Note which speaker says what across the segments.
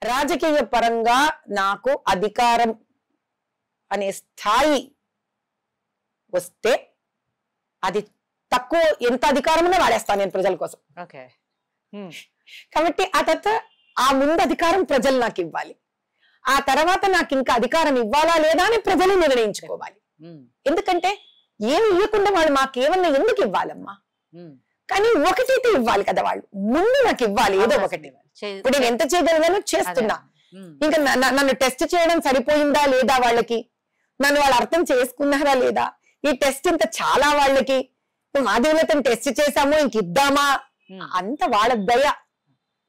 Speaker 1: రాజకీయ పరంగా నాకు అధికారం అనే స్థాయి వస్తే అది తక్కువ ఎంత అధికారమైనా వాడేస్తాను నేను ప్రజల కోసం.
Speaker 2: ఓకే.
Speaker 1: కాబట్టి ఆ తర్వాత ఆ ముందు అధికారం ప్రజలు నాకు ఇవ్వాలి, ఆ తర్వాత నాకు ఇంకా అధికారం ఇవ్వాలా లేదా అని ప్రజలు నిర్ణయించుకోవాలి. ఎందుకంటే ఏమి ఇవ్వకుండా వాళ్ళు మాకేమన్నా ఎందుకు ఇవ్వాలమ్మా? కానీ ఒకటైతే ఇవ్వాలి కదా, వాళ్ళు ముందు నాకు ఇవ్వాలి ఏదో ఒకటి. ఇప్పుడు నేను ఎంత చేయగలిగానో చేస్తున్నా, ఇంకా నన్ను టెస్ట్ చేయడం సరిపోయిందా లేదా, వాళ్ళకి నన్ను వాళ్ళు అర్థం చేసుకున్నారా లేదా, ఈ టెస్ట్ ఇంత చాలా వాళ్ళకి మాధవీలతను టెస్ట్ చేశాము ఇంక ఇద్దామా, అంత వాళ్ళ దయ,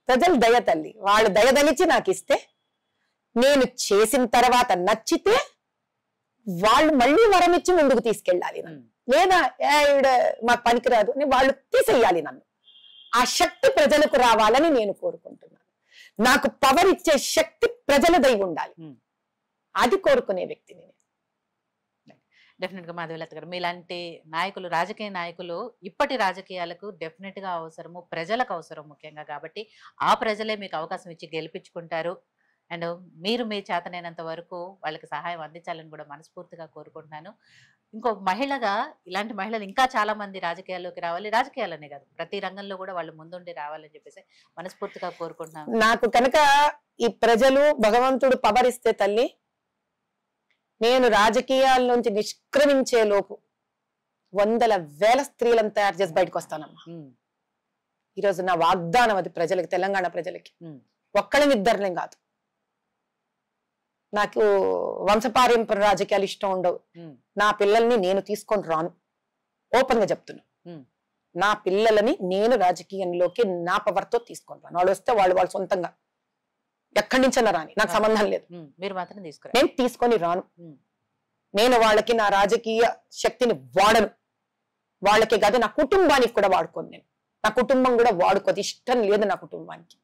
Speaker 1: ప్రజల దయ తల్లి, వాళ్ళ దయ తలిచి నాకు ఇస్తే నేను చేసిన తర్వాత నచ్చితే వాళ్ళు మళ్ళీ వరం ఇచ్చి ముందుకు తీసుకెళ్ళాలి నన్ను, లేదా మాకు పనికిరాదు అని వాళ్ళు తీసేయాలి నన్ను. ఆ శక్తి ప్రజలకు రావాలని నేను కోరుకుంటున్నాను. నాకు పవర్ ఇచ్చే శక్తి ప్రజలదై ఉండాలి, అది కోరుకునే వ్యక్తిని.
Speaker 2: డెఫినెట్ గా మాధవీలత గారు, మీలాంటి నాయకులు, రాజకీయ నాయకులు ఇప్పటి రాజకీయాలకు డెఫినెట్ గా అవసరము, ప్రజలకు అవసరం ముఖ్యంగా. కాబట్టి ఆ ప్రజలే మీకు అవకాశం ఇచ్చి గెలిపించుకుంటారు. అండ్ మీరు మీ చేతనైనంత వరకు వాళ్ళకి సహాయం అందించాలని కూడా మనస్ఫూర్తిగా కోరుకుంటున్నాను. ఇంకో మహిళగా ఇలాంటి మహిళలు ఇంకా చాలా మంది రాజకీయాల్లోకి రావాలి, రాజకీయాలనే కాదు ప్రతి రంగంలో కూడా వాళ్ళు ముందుండి రావాలని చెప్పేసి మనస్ఫూర్తిగా కోరుకుంటున్నాను.
Speaker 1: నాకు కనుక ఈ ప్రజలు భగవంతుడు పవర్ ఇస్తే తల్లి, నేను రాజకీయాల నుంచి నిష్క్రమించే లోపు వందల వేల స్త్రీలను తయారు చేసి బయటకు వస్తానమ్మా. ఈరోజు నా వాగ్దానం అది ప్రజలకి, తెలంగాణ ప్రజలకి. ఒక్కళ్ళని ఇద్దరిని కాదు. నాకు వంశపారంపర రాజకీయాలు ఇష్టం ఉండవు. నా పిల్లల్ని నేను తీసుకొని రాను, ఓపెన్ గా చెప్తున్నా. నా పిల్లలని నేను రాజకీయంలోకి నా పవర్తో తీసుకొని రాను. వాళ్ళు వస్తే వాళ్ళు సొంతంగా ఎక్కడి నుంచైనా రాని, నాకు సంబంధం లేదు.
Speaker 2: మీరు మాత్రం
Speaker 1: నేను తీసుకొని రాను. నేను వాళ్ళకి నా రాజకీయ శక్తిని వాడను. వాళ్ళకి కాదు, నా కుటుంబానికి కూడా వాడుకోను. నేను నా కుటుంబం కూడా వాడుకోదు, ఇష్టం లేదు నా కుటుంబానికి.